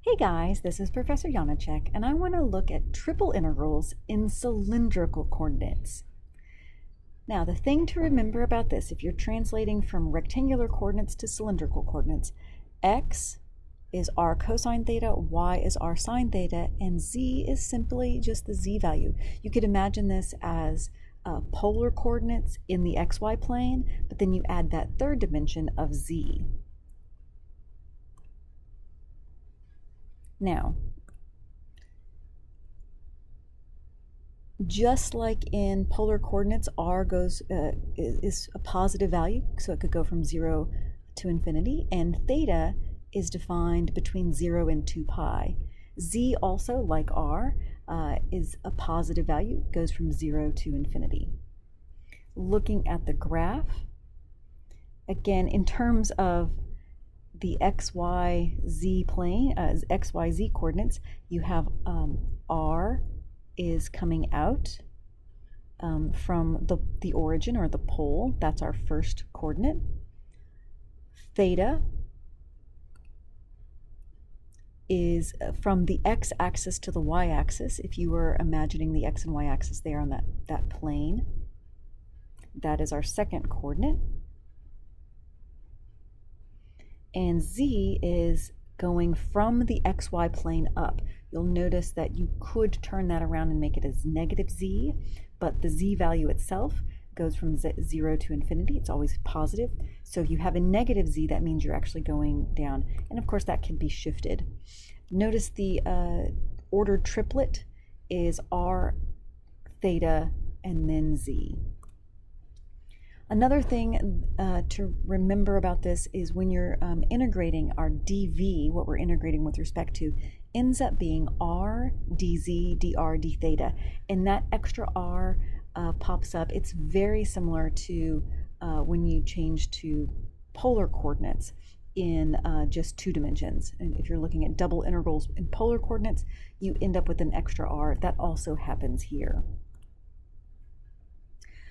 Hey guys, this is Professor Janacek, and I want to look at triple integrals in cylindrical coordinates. Now, the thing to remember about this, if you're translating from rectangular coordinates to cylindrical coordinates, x is r cosine theta, y is r sine theta, and z is simply just the z value. You could imagine this as polar coordinates in the xy plane, but then you add that third dimension of z. Now, just like in polar coordinates, r is a positive value, so it could go from 0 to infinity, and theta is defined between 0 and 2 pi. Z also, like r, is a positive value, goes from 0 to infinity. Looking at the graph, again, in terms of the xyz plane, xyz coordinates, you have r is coming out from the origin or the pole. That's our first coordinate. Theta is from the x-axis to the y-axis. If you were imagining the x and y-axis there on that plane, that is our second coordinate. And z is going from the xy plane up. You'll notice that you could turn that around and make it as negative z, but the z value itself goes from 0 to infinity. It's always positive. So if you have a negative z, that means you're actually going down. And of course, that can be shifted. Notice the ordered triplet is r, theta, and then z. Another thing to remember about this is when you're integrating our dv, what we're integrating with respect to, ends up being r dz dr d theta. And that extra r pops up. It's very similar to when you change to polar coordinates in just 2 dimensions. And if you're looking at double integrals in polar coordinates, you end up with an extra r. That also happens here.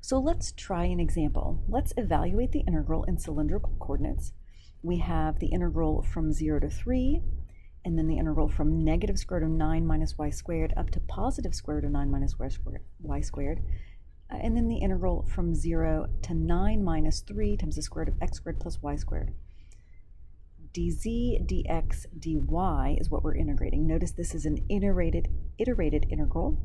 So let's try an example. Let's evaluate the integral in cylindrical coordinates. We have the integral from 0 to 3, and then the integral from negative square root of 9 minus y squared up to positive square root of 9 minus y squared, and then the integral from 0 to 9 minus 3 times the square root of x squared plus y squared. dz, dx, dy is what we're integrating. Notice this is an iterated integral.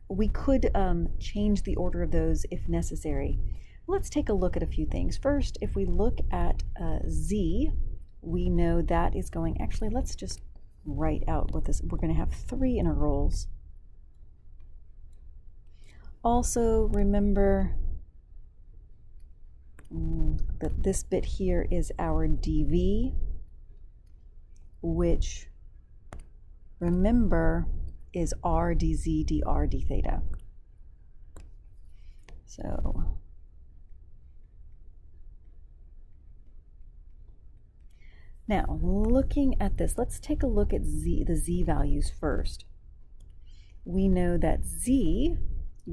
We could change the order of those if necessary. Let's take a look at a few things. First, if we look at z, we know that is going, actually, let's just write out what this, we're going to have 3 integrals. Also, remember that this bit here is our dv, which, remember, is r dz dr d theta. So now looking at this, let's take a look at the z values first. We know that z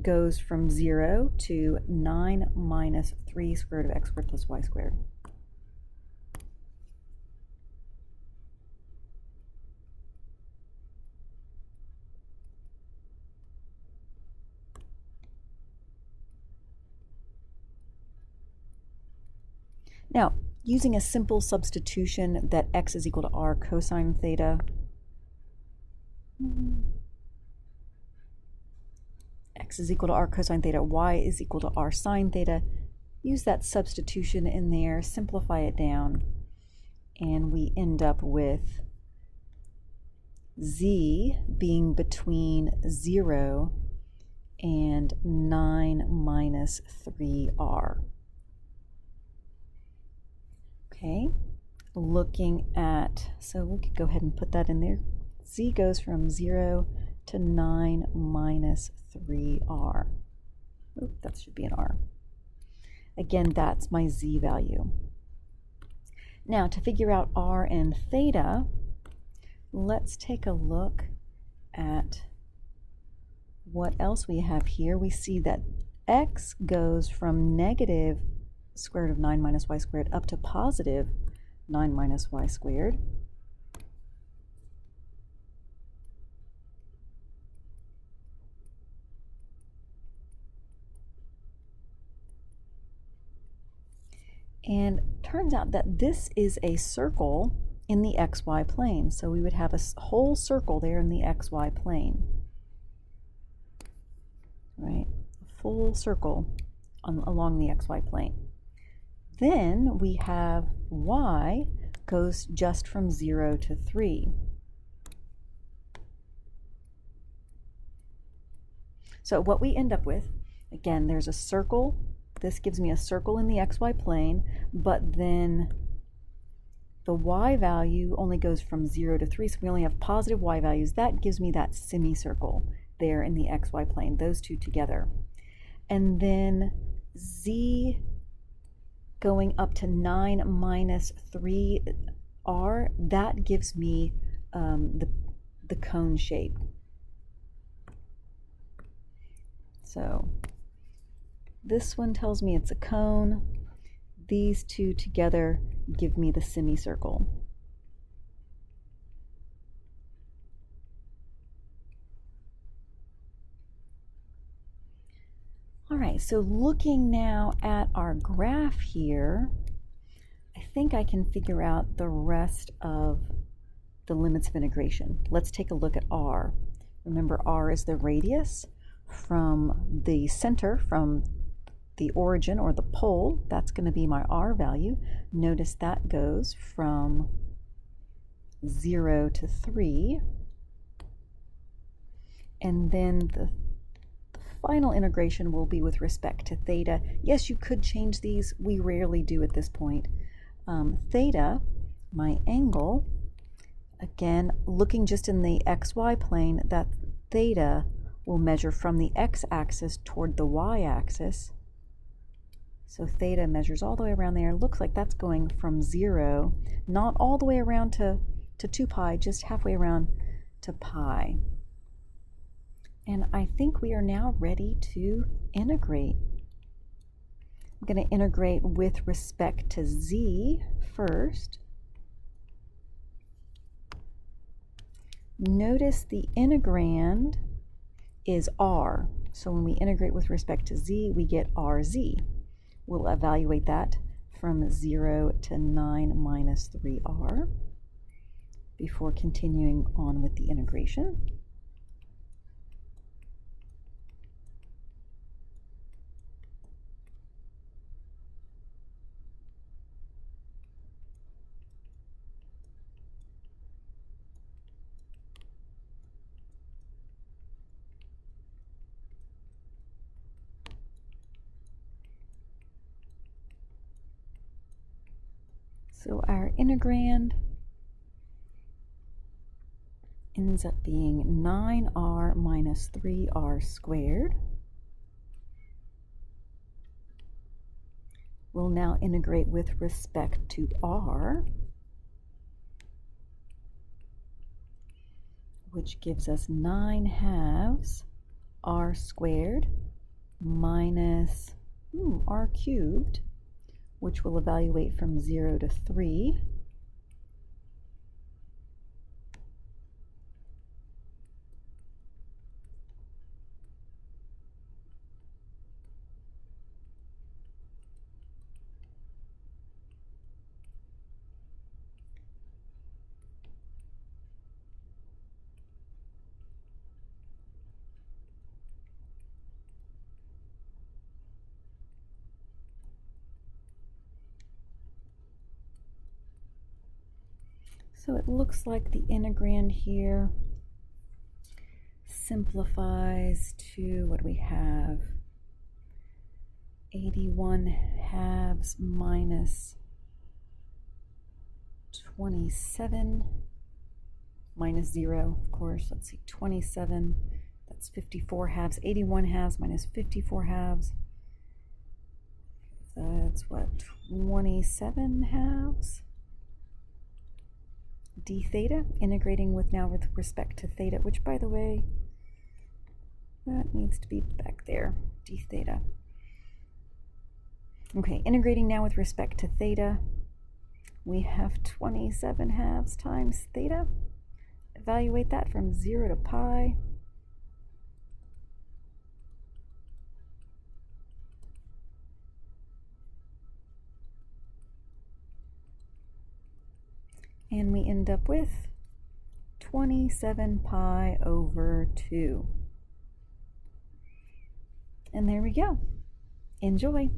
goes from 0 to 9 minus 3 square root of x squared plus y squared. Now, using a simple substitution that x is equal to r cosine theta, x is equal to r cosine theta, y is equal to r sine theta, use that substitution in there, simplify it down, and we end up with z being between 0 and 9 minus 3r. Okay, looking at, so we could go ahead and put that in there. Z goes from 0 to 9 minus 3r. Oop, that should be an r. Again, that's my z value. Now, to figure out r and theta, let's take a look at what else we have here. We see that x goes from negative square root of 9 minus y squared up to positive 9 minus y squared. And turns out that this is a circle in the xy plane. So we would have a whole circle there in the xy plane, right? A full circle along the xy plane. Then we have y goes just from 0 to 3. So what we end up with, again, there's a circle. This gives me a circle in the xy plane, but then the y value only goes from 0 to 3, so we only have positive y values. That gives me that semicircle there in the xy plane, those two together. And then z going up to 9 minus 3r, that gives me the cone shape. So this one tells me it's a cone. These two together give me the semicircle. All right, so looking now at our graph here, I think I can figure out the rest of the limits of integration. Let's take a look at r. Remember, r is the radius from the center, from the origin or the pole. That's going to be my r value. Notice that goes from 0 to 3. And then the final integration will be with respect to theta. Yes, you could change these. We rarely do at this point. Theta, my angle, again, looking just in the xy plane, that theta will measure from the x-axis toward the y-axis. So theta measures all the way around there. Looks like that's going from 0, not all the way around to 2 pi, just halfway around to pi. And I think we are now ready to integrate. I'm going to integrate with respect to z first. Notice the integrand is r. So when we integrate with respect to z, we get rz. We'll evaluate that from 0 to 9 minus 3r before continuing on with the integration. So our integrand ends up being 9r minus 3r squared. We'll now integrate with respect to r, which gives us 9 halves r squared minus r cubed, which will evaluate from 0 to 3. So it looks like the integrand here simplifies to, what do we have? 81 halves minus 27 minus 0, of course. Let's see, 27, that's 54 halves. 81 halves minus 54 halves. That's what, 27 halves? d theta, integrating with now with respect to theta, which, by the way, that needs to be back there, d theta. Okay, integrating now with respect to theta, we have 27 halves times theta. Evaluate that from 0 to pi. And we end up with 27 pi over 2. And there we go. Enjoy.